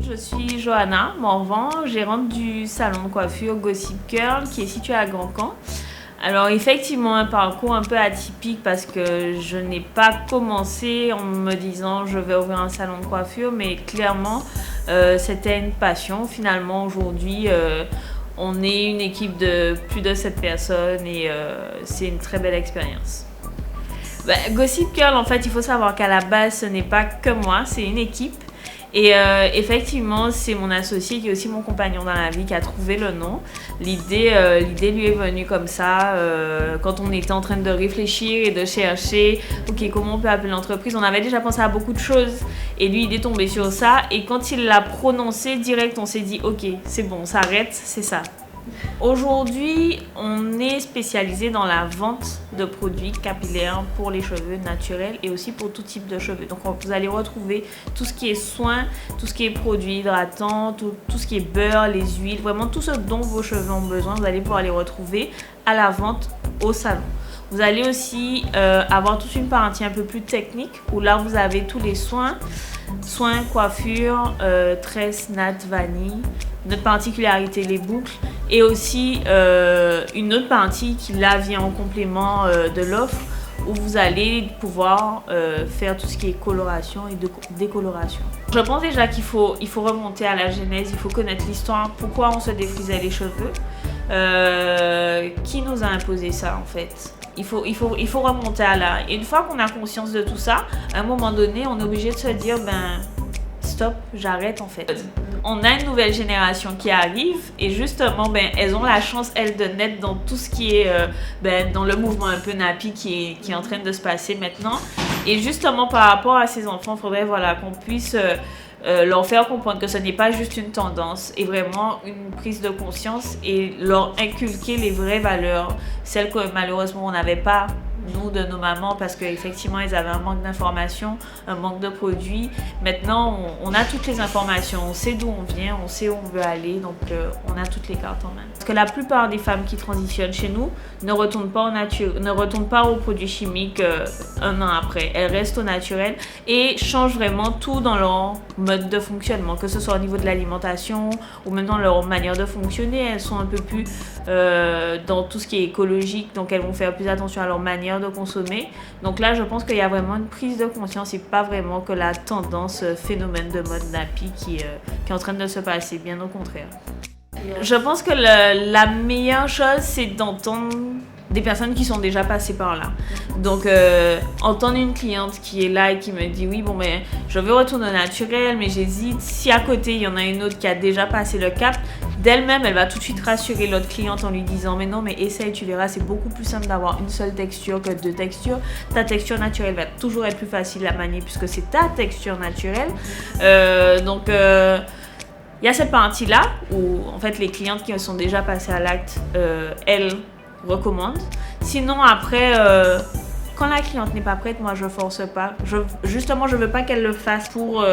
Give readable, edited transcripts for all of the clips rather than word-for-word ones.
Je suis Johanna Morvan, gérante du salon de coiffure Gossip Curl qui est situé à Grand Camp. Alors effectivement un parcours un peu atypique parce que je n'ai pas commencé en me disant je vais ouvrir un salon de coiffure, mais clairement c'était une passion. Finalement aujourd'hui on est une équipe de plus de 7 personnes et c'est une très belle expérience. Gossip Curl, en fait il faut savoir qu'à la base ce n'est pas que moi, c'est une équipe. Et effectivement, c'est mon associé qui est aussi mon compagnon dans la vie qui a trouvé le nom. L'idée lui est venue comme ça, quand on était en train de réfléchir et de chercher, ok, comment on peut appeler l'entreprise. On avait déjà pensé à beaucoup de choses et lui, il est tombé sur ça. Et quand il l'a prononcé direct, on s'est dit, ok, c'est bon, on s'arrête, c'est ça. Aujourd'hui, on est spécialisé dans la vente de produits capillaires pour les cheveux naturels et aussi pour tout type de cheveux. Donc vous allez retrouver tout ce qui est soins, tout ce qui est produits hydratants, tout ce qui est beurre, les huiles, vraiment tout ce dont vos cheveux ont besoin, vous allez pouvoir les retrouver à la vente au salon. Vous allez aussi avoir toute une partie un peu plus technique où là vous avez tous les soins, coiffure, tresse, natte, vanille. Notre particularité, les boucles, et aussi une autre partie qui là vient en complément de l'offre où vous allez pouvoir faire tout ce qui est coloration et décoloration. Je pense déjà qu'il faut remonter à la genèse, il faut connaître l'histoire, pourquoi on se défrisait les cheveux, qui nous a imposé ça en fait. Il faut remonter à là. Et une fois qu'on a conscience de tout ça, à un moment donné, on est obligé de se dire stop, j'arrête en fait. On a une nouvelle génération qui arrive et justement, elles ont la chance, elles, de naître dans tout ce qui est dans le mouvement un peu nappy qui est en train de se passer maintenant. Et justement, par rapport à ces enfants, il faudrait qu'on puisse leur faire comprendre que ce n'est pas juste une tendance et vraiment une prise de conscience et leur inculquer les vraies valeurs, celles que malheureusement on n'avait pas nous de nos mamans parce qu'effectivement elles avaient un manque d'informations, un manque de produits. Maintenant on a toutes les informations, on sait d'où on vient, on sait où on veut aller, donc on a toutes les cartes en main. Parce que la plupart des femmes qui transitionnent chez nous ne retournent pas au naturel, ne retournent pas aux produits chimiques un an après. Elles restent au naturel et changent vraiment tout dans leur mode de fonctionnement, que ce soit au niveau de l'alimentation ou même dans leur manière de fonctionner. Elles sont un peu plus dans tout ce qui est écologique, donc elles vont faire plus attention à leur manière de consommer. Donc là je pense qu'il y a vraiment une prise de conscience et pas vraiment que la tendance phénomène de mode nappy qui est en train de se passer, bien au contraire. Je pense que la meilleure chose c'est d'entendre des personnes qui sont déjà passées par là. Donc entendre une cliente qui est là et qui me dit oui je veux retourner au naturel mais j'hésite, si à côté il y en a une autre qui a déjà passé le cap, d'elle-même elle va tout de suite rassurer l'autre cliente en lui disant mais non mais essaye, tu verras, c'est beaucoup plus simple d'avoir une seule texture que deux textures, ta texture naturelle va toujours être plus facile à manier puisque c'est ta texture naturelle. Il y a cette partie-là où en fait les clientes qui sont déjà passées à l'acte, elles recommandent. Sinon après, quand la cliente n'est pas prête, moi je force pas. Je veux pas qu'elle le fasse pour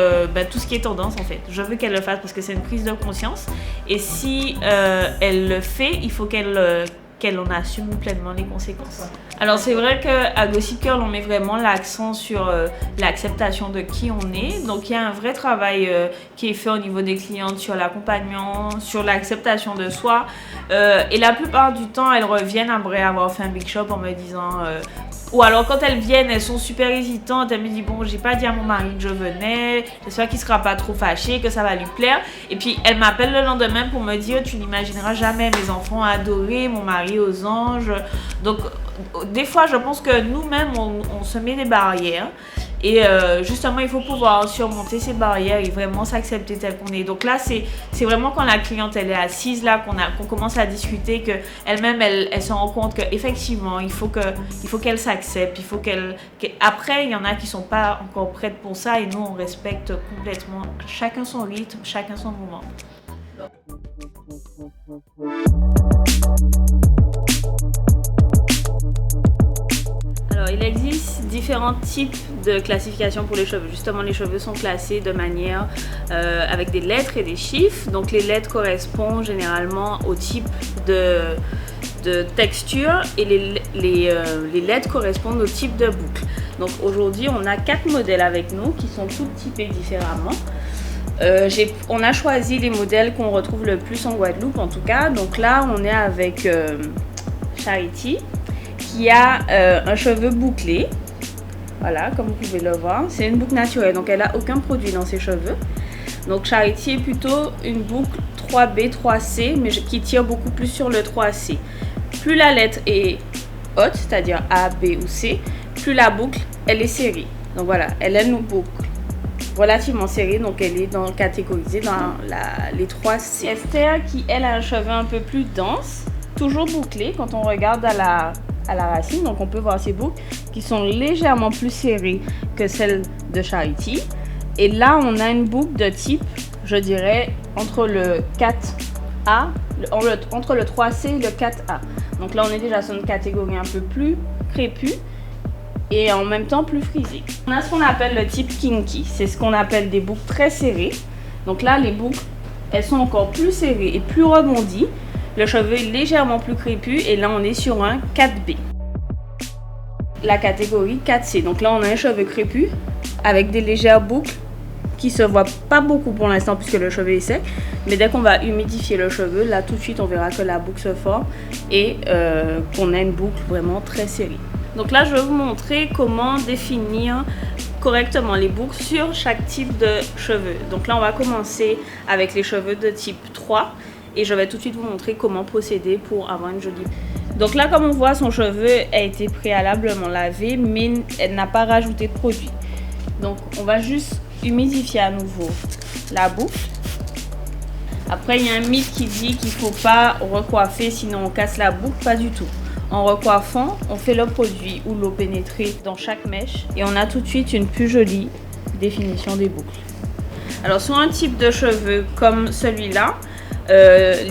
tout ce qui est tendance en fait. Je veux qu'elle le fasse parce que c'est une prise de conscience. Et si elle le fait, il faut qu'elle en assume pleinement les conséquences. Alors c'est vrai qu'à Gossip Curl, on met vraiment l'accent sur l'acceptation de qui on est. Donc il y a un vrai travail qui est fait au niveau des clientes sur l'accompagnement, sur l'acceptation de soi. Et la plupart du temps, elles reviennent après avoir fait un big shop en me disant... ou alors quand elles viennent, elles sont super hésitantes, elles me disent bon j'ai pas dit à mon mari que je venais, j'espère qu'il sera pas trop fâché, que ça va lui plaire. Et puis elles m'appellent le lendemain pour me dire tu n'imagineras jamais, mes enfants ont adoré, mon mari aux anges. Donc des fois je pense que nous-mêmes on se met des barrières. Et justement, il faut pouvoir surmonter ces barrières et vraiment s'accepter tel qu'on est. Donc là, c'est vraiment quand la cliente elle est assise là, qu'on commence à discuter, qu'elle-même elle se rend compte qu'effectivement, il faut qu'elle s'accepte, il faut Après, il y en a qui sont pas encore prêtes pour ça et nous, on respecte complètement chacun son rythme, chacun son moment. Alors, il existe différents types de classification pour les cheveux. Justement, les cheveux sont classés de manière avec des lettres et des chiffres. Donc, les lettres correspondent généralement au type de texture et les lettres correspondent au type de boucle. Donc, aujourd'hui, on a 4 modèles avec nous qui sont tous typés différemment. On a choisi les modèles qu'on retrouve le plus en Guadeloupe en tout cas. Donc là, on est avec Charity qui a un cheveu bouclé. Voilà, comme vous pouvez le voir. C'est une boucle naturelle, donc elle n'a aucun produit dans ses cheveux. Donc Charity est plutôt une boucle 3B, 3C, mais qui tire beaucoup plus sur le 3C. Plus la lettre est haute, c'est-à-dire A, B ou C, plus la boucle, elle est serrée. Donc voilà, elle a une boucle relativement serrée, donc elle est catégorisée dans les 3C. Esther, qui elle a un cheveu un peu plus dense, toujours bouclé quand on regarde à la racine, donc on peut voir ces boucles qui sont légèrement plus serrées que celles de Charity. Et là, on a une boucle de type, je dirais, entre le 4A, entre le 3C et le 4A. Donc là, on est déjà sur une catégorie un peu plus crépue et en même temps plus frisée. On a ce qu'on appelle le type kinky. C'est ce qu'on appelle des boucles très serrées. Donc là, les boucles, elles sont encore plus serrées et plus rebondies. Le cheveu est légèrement plus crépus et là, on est sur un 4B. La catégorie 4C. Donc là, on a un cheveu crépus avec des légères boucles qui se voit pas beaucoup pour l'instant puisque le cheveu est sec, mais dès qu'on va humidifier le cheveu, là tout de suite on verra que la boucle se forme et qu'on a une boucle vraiment très serrée. Donc là je vais vous montrer comment définir correctement les boucles sur chaque type de cheveux. Donc là on va commencer avec les cheveux de type 3 et je vais tout de suite vous montrer comment procéder pour avoir une jolie boucle. Donc là comme on voit, son cheveu a été préalablement lavé mais elle n'a pas rajouté de produit. Donc on va juste humidifier à nouveau la boucle. Après il y a un mythe qui dit qu'il ne faut pas recoiffer sinon on casse la boucle. Pas du tout. En recoiffant, on fait le produit ou l'eau pénétrée dans chaque mèche et on a tout de suite une plus jolie définition des boucles. Alors sur un type de cheveux comme celui-là,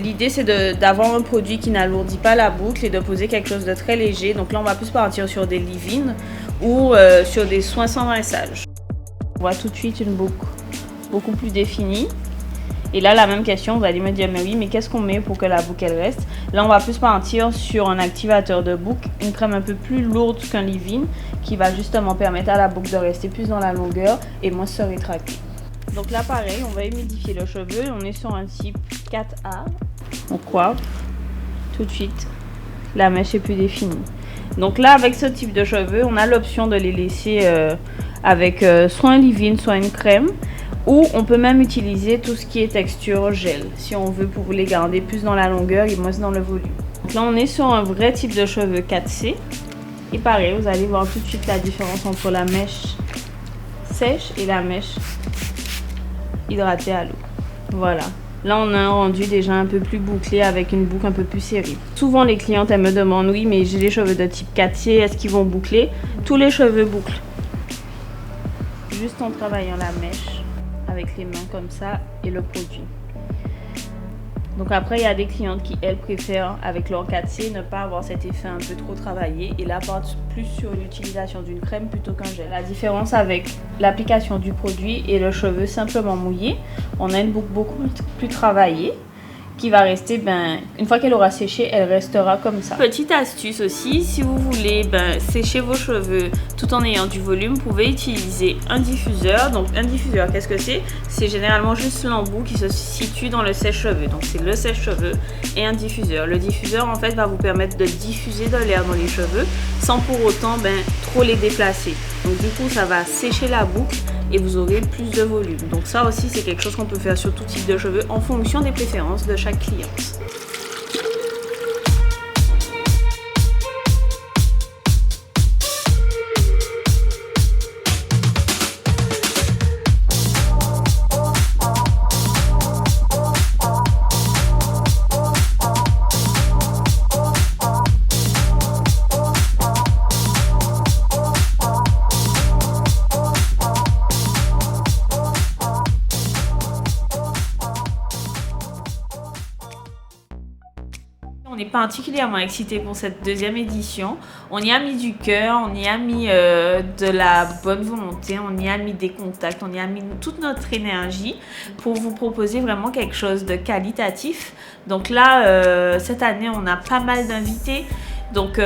l'idée c'est d'avoir un produit qui n'alourdit pas la boucle et de poser quelque chose de très léger. Donc là on va plus partir sur des leave-in ou sur des soins sans rinçage. On voit tout de suite une boucle beaucoup plus définie. Et là, la même question, vous allez me dire, mais oui, mais qu'est-ce qu'on met pour que la boucle elle reste? Là, on va plus partir sur un activateur de boucle, une crème un peu plus lourde qu'un leave-in, qui va justement permettre à la boucle de rester plus dans la longueur et moins se rétracter. Donc là, pareil, on va humidifier le cheveu. On est sur un type 4A. On coiffe tout de suite. La mèche est plus définie. Donc là, avec ce type de cheveux, on a l'option de les laisser avec soit un leave-in, soit une crème. Ou on peut même utiliser tout ce qui est texture gel, si on veut, pour les garder plus dans la longueur et moins dans le volume. Donc là, on est sur un vrai type de cheveux 4C. Et pareil, vous allez voir tout de suite la différence entre la mèche sèche et la mèche hydratée à l'eau. Voilà. Là, on a un rendu déjà un peu plus bouclé avec une boucle un peu plus serrée. Souvent, les clientes, elles me demandent, oui, mais j'ai les cheveux de type 4C, est-ce qu'ils vont boucler? Tous les cheveux bouclent. Juste en travaillant la mèche avec les mains comme ça et le produit. Donc après, il y a des clientes qui, elles, préfèrent avec leur 4C ne pas avoir cet effet un peu trop travaillé et là partent plus sur l'utilisation d'une crème plutôt qu'un gel. La différence avec l'application du produit et le cheveu simplement mouillé, on a une boucle beaucoup plus travaillée qui va rester, une fois qu'elle aura séché, elle restera comme ça. Petite astuce aussi, si vous voulez sécher vos cheveux tout en ayant du volume, vous pouvez utiliser un diffuseur. Donc un diffuseur, qu'est-ce que c'est? C'est généralement juste l'embout qui se situe dans le sèche-cheveux. Donc c'est le sèche-cheveux et un diffuseur. Le diffuseur en fait va vous permettre de diffuser de l'air dans les cheveux sans pour autant trop les déplacer. Donc du coup ça va sécher la boucle et vous aurez plus de volume. Donc ça aussi c'est quelque chose qu'on peut faire sur tout type de cheveux en fonction des préférences de chaque cliente. On est particulièrement excité pour cette deuxième édition. On y a mis du cœur, on y a mis de la bonne volonté, on y a mis des contacts, on y a mis toute notre énergie pour vous proposer vraiment quelque chose de qualitatif. Donc là, cette année, on a pas mal d'invités. Donc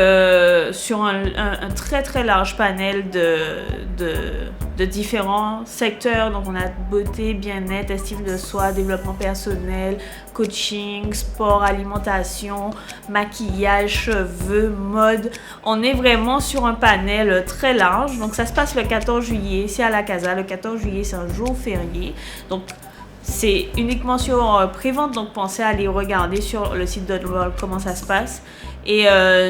sur un très très large panel de de différents secteurs. Donc on a beauté, bien-être, estime de soi, développement personnel, coaching, sport, alimentation, maquillage, cheveux, mode. On est vraiment sur un panel très large. Donc ça se passe le 14 juillet, c'est à la Casa. Le 14 juillet, c'est un jour férié. Donc c'est uniquement sur prévente, donc pensez à aller regarder sur le site de World comment ça se passe. Et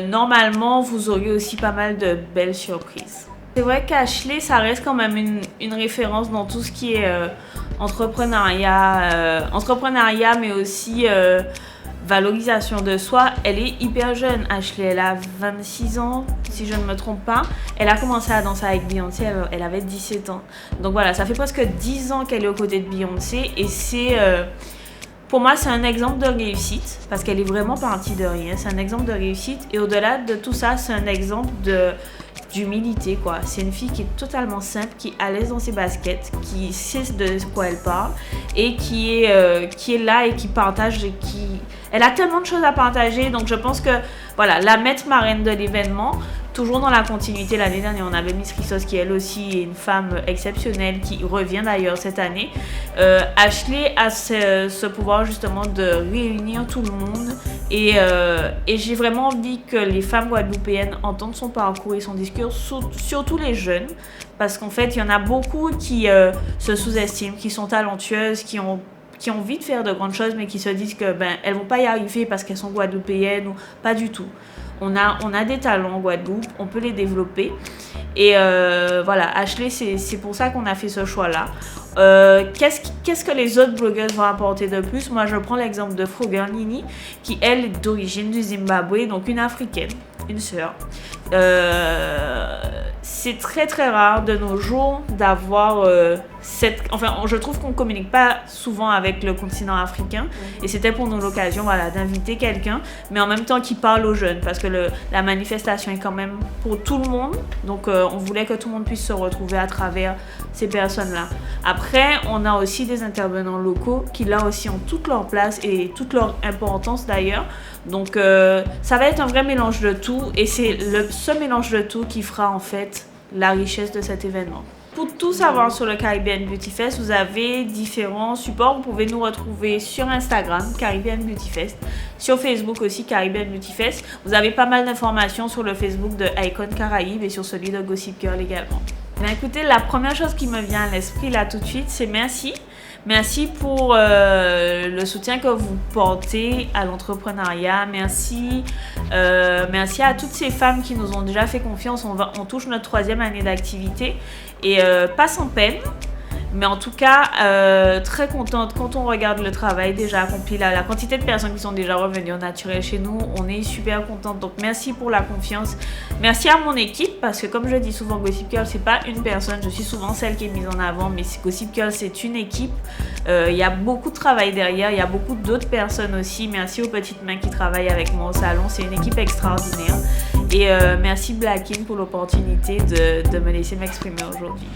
normalement, vous aurez aussi pas mal de belles surprises. C'est vrai qu'Ashley, ça reste quand même une référence dans tout ce qui est entrepreneuriat, mais aussi valorisation de soi. Elle est hyper jeune, Ashley, elle a 26 ans, si je ne me trompe pas. Elle a commencé à danser avec Beyoncé, elle avait 17 ans. Donc voilà, ça fait presque 10 ans qu'elle est aux côtés de Beyoncé et c'est... pour moi, c'est un exemple de réussite parce qu'elle est vraiment partie de rien. C'est un exemple de réussite et au-delà de tout ça, c'est un exemple d'humilité, quoi. C'est une fille qui est totalement simple, qui est à l'aise dans ses baskets, qui sait de quoi elle parle et qui est là et qui partage et elle a tellement de choses à partager. Donc je pense que voilà, la mettre marraine de l'événement. Toujours dans la continuité, l'année dernière, on avait Miss Christos qui, elle aussi, est une femme exceptionnelle, qui revient d'ailleurs cette année. Ashley a ce pouvoir justement de réunir tout le monde. Et j'ai vraiment envie que les femmes guadeloupéennes entendent son parcours et son discours, surtout les jeunes. Parce qu'en fait, il y en a beaucoup qui se sous-estiment, qui sont talentueuses, qui ont envie de faire de grandes choses, mais qui se disent que elles vont pas y arriver parce qu'elles sont guadeloupéennes ou pas du tout. On a des talents en Guadeloupe, on peut les développer. Et voilà, Ashley, c'est pour ça qu'on a fait ce choix-là. Qu'est-ce que les autres blogueuses vont apporter de plus? Moi, je prends l'exemple de Froger Nini, qui, elle, est d'origine du Zimbabwe, donc une africaine, une sœur. C'est très très rare de nos jours d'avoir je trouve qu'on communique pas souvent avec le continent africain et c'était pour nous l'occasion d'inviter quelqu'un mais en même temps qui parle aux jeunes parce que la manifestation est quand même pour tout le monde, donc on voulait que tout le monde puisse se retrouver à travers ces personnes-là. Après, on a aussi des intervenants locaux qui là aussi ont toute leur place et toute leur importance d'ailleurs. Donc ça va être un vrai mélange de tout et c'est ce mélange de tout qui fera en fait la richesse de cet événement. Pour tout savoir sur le Caribbean Beauty Fest, vous avez différents supports. Vous pouvez nous retrouver sur Instagram, Caribbean Beauty Fest, sur Facebook aussi, Caribbean Beauty Fest. Vous avez pas mal d'informations sur le Facebook de Icon Caraïbes et sur celui de Gossip Girl également. Écoutez, la première chose qui me vient à l'esprit là tout de suite, c'est merci. Merci pour le soutien que vous portez à l'entrepreneuriat. Merci à toutes ces femmes qui nous ont déjà fait confiance. On touche notre 3e année d'activité et pas sans peine. Mais en tout cas, très contente quand on regarde le travail déjà accompli, la quantité de personnes qui sont déjà revenues au naturel chez nous, on est super contente. Donc merci pour la confiance. Merci à mon équipe parce que comme je dis souvent, Gossip Girl, c'est pas une personne. Je suis souvent celle qui est mise en avant, mais Gossip Girl, c'est une équipe. Il y a beaucoup de travail derrière, il y a beaucoup d'autres personnes aussi. Merci aux petites mains qui travaillent avec moi au salon, c'est une équipe extraordinaire. Et merci Blackin pour l'opportunité de me laisser m'exprimer aujourd'hui.